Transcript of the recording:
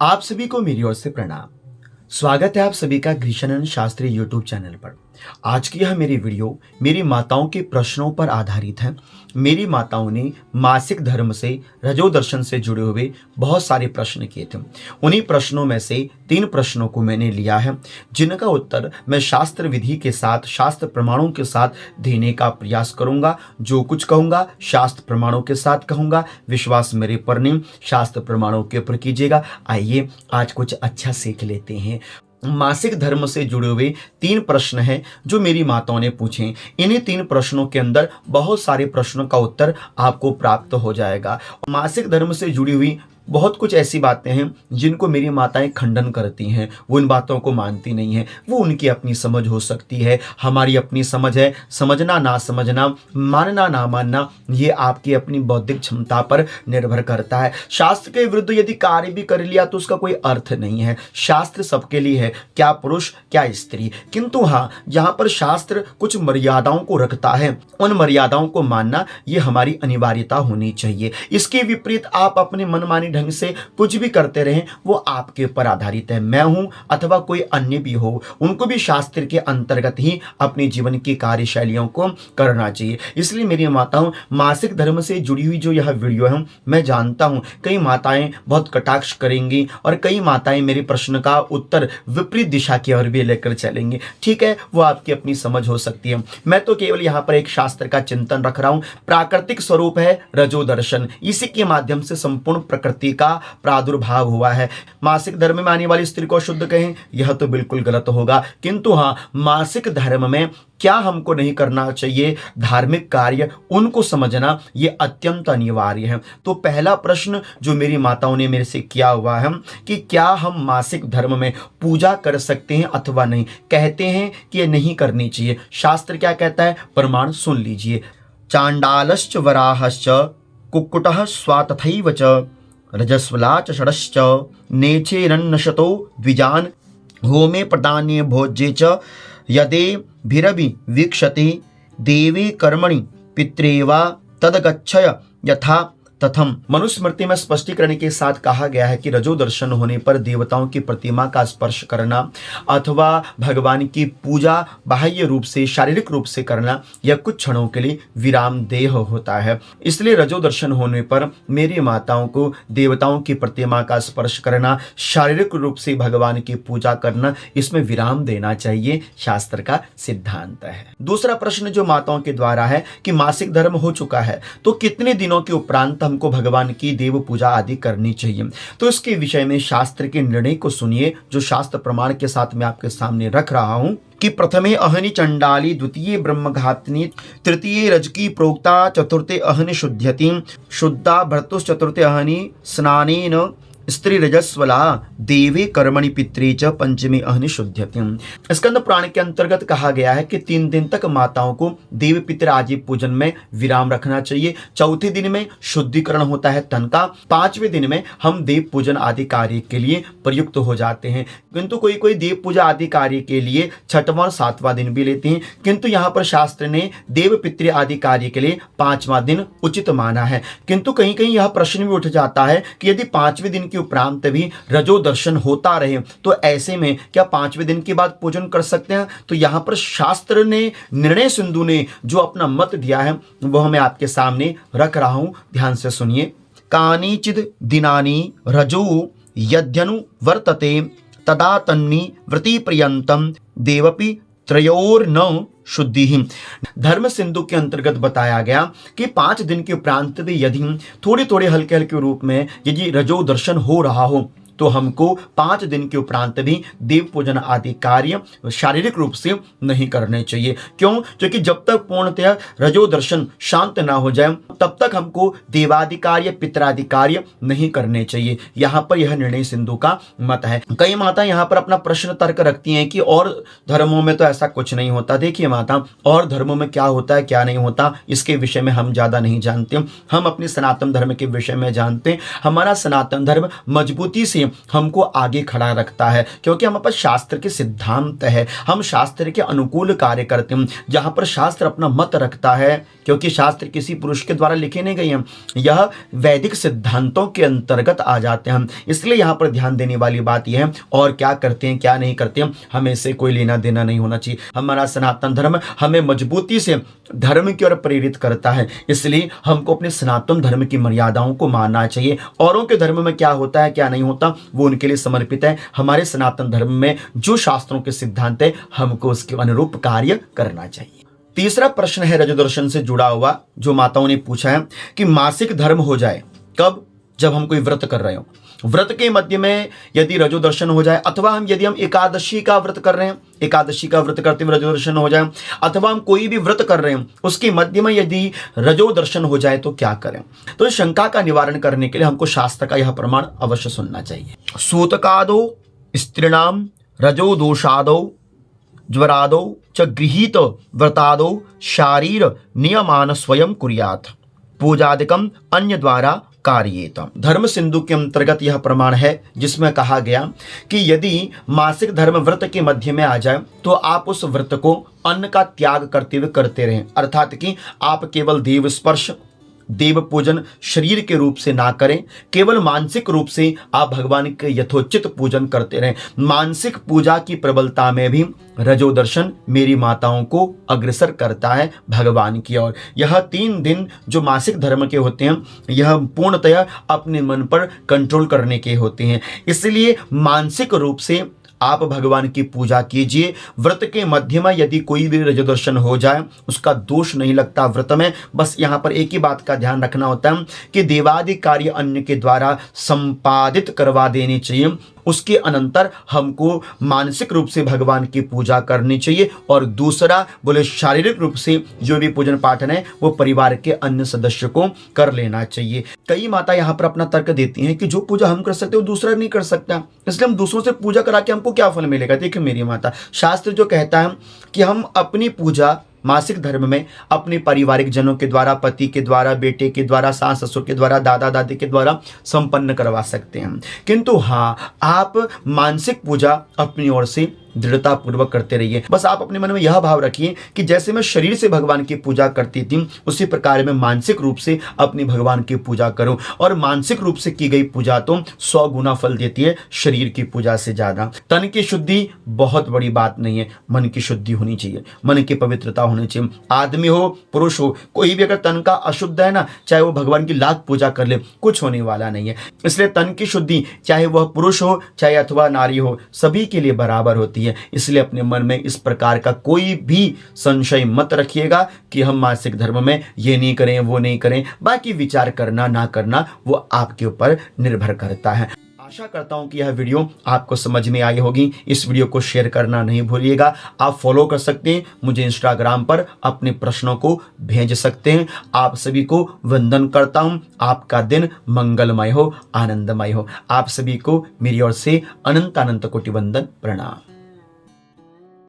आप सभी को मेरी ओर से प्रणाम। स्वागत है आप सभी का ग्रीशानंद शास्त्री यूट्यूब चैनल पर। आज की यह मेरी वीडियो मेरी माताओं के प्रश्नों पर आधारित है। मेरी माताओं ने मासिक धर्म से रजो दर्शन से जुड़े हुए बहुत सारे प्रश्न किए थे। उन्हीं प्रश्नों में से 3 प्रश्नों को मैंने लिया है, जिनका उत्तर मैं शास्त्र विधि के साथ, शास्त्र प्रमाणों के साथ देने का प्रयास करूंगा। जो कुछ कहूंगा शास्त्र प्रमाणों के साथ कहूंगा, विश्वास मेरे पर नहीं, शास्त्र प्रमाणों के ऊपर कीजिएगा। आइए आज कुछ अच्छा सीख लेते हैं। मासिक धर्म से जुड़े हुए 3 प्रश्न हैं जो मेरी माताओं ने पूछे। इन्हीं 3 प्रश्नों के अंदर बहुत सारे प्रश्नों का उत्तर आपको प्राप्त हो जाएगा। मासिक धर्म से जुड़ी हुई बहुत कुछ ऐसी बातें हैं जिनको मेरी माताएं खंडन करती हैं, वो इन बातों को मानती नहीं है। वो उनकी अपनी समझ हो सकती है, हमारी अपनी समझ है। समझना ना समझना, मानना ना मानना, ये आपकी अपनी बौद्धिक क्षमता पर निर्भर करता है। शास्त्र के विरुद्ध यदि कार्य भी कर लिया तो उसका कोई अर्थ नहीं है। शास्त्र सबके लिए है, क्या पुरुष क्या स्त्री। किंतु हाँ, जहाँ पर शास्त्र कुछ मर्यादाओं को रखता है, उन मर्यादाओं को मानना ये हमारी अनिवार्यता होनी चाहिए। इसके विपरीत आप अपने मनमानी ढंग से कुछ भी करते रहें, वो आपके ऊपर आधारित है। मैं हूं अथवा कोई अन्य भी हो, उनको भी शास्त्र के अंतर्गत ही अपने जीवन की कार्यशैलियों को करना चाहिए। इसलिए मेरी माताओं, मासिक धर्म से जुड़ी हुई जो यह वीडियो है, मैं जानता हूं कई माताएं बहुत कटाक्ष करेंगी और कई माताएं मेरे प्रश्न का उत्तर विपरीत दिशा की ओर भी लेकर चलेंगी। ठीक है, वो आपकी अपनी समझ हो सकती है। मैं तो केवल यहां पर एक शास्त्र का चिंतन रख रहा हूं। प्राकृतिक स्वरूप है रजो दर्शन, इसी के माध्यम से संपूर्ण प्रकृति का प्रादुर्भाव हुआ है। मासिक धर्म में आने वाली स्त्री को शुद्ध कहें, यह तो बिल्कुल गलत होगा। किंतु हाँ, मासिक धर्म में क्या हमको नहीं करना चाहिए, धार्मिक कार्य, उनको समझना ये अत्यंत अनिवार्य है। तो पहला प्रश्न जो मेरी माताओं ने मेरे से किया हुआ है कि क्या हम मासिक धर्म में पूजा कर सकते हैं अथवा नहीं। कहते हैं कि ये नहीं करनी चाहिए। शास्त्र क्या कहता है, प्रमाण सुन लीजिए। चांडालश्च वराहश्च कुक्कुटः स्वातथैव च रजस्वला च षडश्च नेचेरन्नशतो द्विजान होमे प्रदान्ये भोज्ये च यदेभिरभि वीक्षते देवी कर्मणि पित्रेवा तदगच्छय यथा तथम। मनुस्मृति में स्पष्टीकरण के साथ कहा गया है कि रजो दर्शन होने पर देवताओं की प्रतिमा का स्पर्श करना अथवा भगवान की पूजा बाह्य रूप से, शारीरिक रूप से करना, यह कुछ क्षणों के लिए विराम देह होता है। इसलिए रजो दर्शन होने पर मेरी माताओं को देवताओं की प्रतिमा का स्पर्श करना, शारीरिक रूप से भगवान की पूजा करना, इसमें विराम देना चाहिए, शास्त्र का सिद्धांत है। दूसरा प्रश्न जो माताओं के द्वारा है कि मासिक धर्म हो चुका है तो कितने दिनों के उपरांत हमको भगवान की देव पूजा आदि करनी चाहिए। तो इसके विषय में शास्त्र के निर्णय को सुनिए, जो शास्त्र प्रमाण के साथ मैं आपके सामने रख रहा हूं कि प्रथमे अहनि चंडाली, द्वितीय ब्रह्मघातनी, तृतीय रजकी प्रोक्ता, चतुर्थे अहनि शुद्ध्यति शुद्धा भर्तुश्चतुर्थे अहनि स्नानेन स्त्री रजस्वला देवी कर्मणि पितृ च पंचमी अहनि शुद्ध्यति। स्कंद पुराण के अंतर्गत कहा गया है कि 3 दिन तक माताओं को देव पितृ आदि पूजन में विराम रखना चाहिए। चौथे दिन में शुद्धिकरण होता है तन का। 5वें दिन में हम देव पूजन आदि कार्य के लिए प्रयुक्त हो जाते हैं। किंतु कोई कोई देव पूजा आदि कार्य के लिए 6वां और 7वां दिन भी लेते हैं। किंतु यहाँ पर शास्त्र ने देव पितृ आदि कार्य के लिए 5वां दिन उचित माना है। किंतु कहीं कहीं यह प्रश्न भी उठ जाता है कि यदि 5वें दिन के उपरांत भी रजो दर्शन होता रहे तो ऐसे में क्या 5वें दिन के बाद पूजन कर सकते हैं। तो यहां पर शास्त्र ने, निर्णय सिंधु ने जो अपना मत दिया है वह मैं आपके सामने रख रहा हूं, ध्यान से सुनिए। कानिचिद दिनानि रजो यद्यनु वर्तते तदा तन्नि व्रति पर्यंतम देवपि त्रयोर्न शुद्धि। धर्म सिंधु के अंतर्गत बताया गया कि 5 दिन के उपरांत भी यदि थोड़े थोड़े हल्के हल्के रूप में यदि रजो दर्शन हो रहा हो तो हमको 5 दिन के उपरांत भी देव पूजन आदि कार्य शारीरिक रूप से नहीं करने चाहिए। क्यों? क्योंकि जब तक पूर्णतः रजो दर्शन शांत ना हो जाए तब तक हमको देवादि कार्य, पितरादि कार्य नहीं करने चाहिए। यहाँ पर यह निर्णय सिंधु का मत है। कई माता यहाँ पर अपना प्रश्न तर्क रखती हैं कि और धर्मों में तो ऐसा कुछ नहीं होता। देखिए माता, और धर्मों में क्या होता है क्या नहीं होता इसके विषय में हम ज्यादा नहीं जानते। हम अपने सनातन धर्म के विषय में जानते हैं। हमारा सनातन धर्म मजबूती से करके हमको आगे खड़ा रखता है, क्योंकि हमारे पास शास्त्र के सिद्धांत है, हम शास्त्र के अनुकूल कार्य करते हैं। जहाँ पर शास्त्र अपना मत रखता है, क्योंकि शास्त्र किसी पुरुष के द्वारा लिखे नहीं गए हैं, यह वैदिक सिद्धांतों के अंतर्गत आ जाते हैं, इसलिए यहाँ पर ध्यान देने वाली बात यह है। और क्या करते हैं क्या नहीं करते हैं हमें इससे कोई लेना देना नहीं होना चाहिए। हमारा सनातन धर्म हमें मजबूती से धर्म की ओर प्रेरित करता है, इसलिए हमको अपने सनातन धर्म की मर्यादाओं को मानना चाहिए। औरों के धर्म में क्या होता है क्या नहीं होता वो उनके लिए समर्पित है। हमारे सनातन धर्म में जो शास्त्रों के सिद्धांत है हमको उसके अनुरूप कार्य करना चाहिए। तीसरा प्रश्न है रजोदर्शन से जुड़ा हुआ, जो माताओं ने पूछा है कि मासिक धर्म हो जाए कब? जब हम कोई व्रत कर रहे हो, व्रत के मध्य में यदि रजोदर्शन हो जाए, अथवा यदि हम एकादशी का व्रत कर रहे हैं, एकादशी का व्रत करते हुए रजोदर्शन हो जाए, अथवा हम कोई भी व्रत कर रहे हैं उसके मध्य में यदि रजोदर्शन हो जाए तो क्या करें? तो इस शंका का निवारण करने के लिए हमको शास्त्र का यह प्रमाण अवश्य सुनना चाहिए। सूतकादो स्त्रीणाम रजोदोषादो ज्वरादो च गृहीत व्रतादो शारीर नियमान स्वयं कुर्यात् पूजादिकम अन्य द्वारा कार्येत। धर्म सिंधु के अंतर्गत यह प्रमाण है जिसमें कहा गया कि यदि मासिक धर्म व्रत के मध्य में आ जाए तो आप उस व्रत को अन्न का त्याग करते हुए करते रहें, अर्थात कि आप केवल देव स्पर्श देव पूजन शरीर के रूप से ना करें, केवल मानसिक रूप से आप भगवान के यथोचित पूजन करते रहें। मानसिक पूजा की प्रबलता में भी रजोदर्शन मेरी माताओं को अग्रसर करता है भगवान की ओर। यह 3 दिन जो मासिक धर्म के होते हैं यह पूर्णतया अपने मन पर कंट्रोल करने के होते हैं, इसलिए मानसिक रूप से आप भगवान की पूजा कीजिए। व्रत के मध्य में यदि कोई भी रजोदर्शन हो जाए उसका दोष नहीं लगता व्रत में। बस यहाँ पर एक ही बात का ध्यान रखना होता है कि देवादि कार्य अन्य के द्वारा संपादित करवा देने चाहिए, उसके अनंतर हमको मानसिक रूप से भगवान की पूजा करनी चाहिए। और दूसरा बोले शारीरिक रूप से जो भी पूजन पाठन है वो परिवार के अन्य सदस्य को कर लेना चाहिए। कई माता यहाँ पर अपना तर्क देती हैं कि जो पूजा हम कर सकते हैं वो दूसरा नहीं कर सकता, इसलिए हम दूसरों से पूजा करा के हमको क्या फल मिलेगा। देखिए मेरी माता, शास्त्र जो कहता है कि हम अपनी पूजा मासिक धर्म में अपने पारिवारिक जनों के द्वारा, पति के द्वारा, बेटे के द्वारा, सास ससुर के द्वारा, दादा दादी के द्वारा संपन्न करवा सकते हैं, किंतु हाँ आप मानसिक पूजा अपनी ओर से दृढ़ता पूर्वक करते रहिए। बस आप अपने मन में यह भाव रखिए कि जैसे मैं शरीर से भगवान की पूजा करती थी उसी प्रकार मैं मानसिक रूप से अपनी भगवान की पूजा करूं। और मानसिक रूप से की गई पूजा तो 100 गुना फल देती है शरीर की पूजा से ज्यादा। तन की शुद्धि बहुत बड़ी बात नहीं है, मन की शुद्धि होनी चाहिए, मन की पवित्रता होनी चाहिए। आदमी हो पुरुष हो, कोई भी अगर तन का अशुद्ध है ना, चाहे वो भगवान की लाख पूजा कर ले, कुछ होने वाला नहीं है। इसलिए तन की शुद्धि चाहे वह पुरुष हो चाहे अथवा नारी हो, सभी के लिए बराबर होती है। इसलिए अपने मन में इस प्रकार का कोई भी संशय मत रखिएगा कि हम मासिक धर्म में ये नहीं करें वो नहीं करें। बाकी विचार करना ना करना वो आपके ऊपर निर्भर करता है। आशा करता हूं कि यह वीडियो आपको समझ में आई होगी। इस वीडियो को शेयर करना नहीं भूलिएगा। आप फॉलो कर सकते हैं मुझे इंस्टाग्राम पर, अपने प्रश्नों को भेज सकते हैं। आप सभी को वंदन करता हूं। आपका दिन मंगलमय हो, आनंदमय हो। आप सभी को मेरी ओर से अनंत अनंत कोटि वंदन, प्रणाम।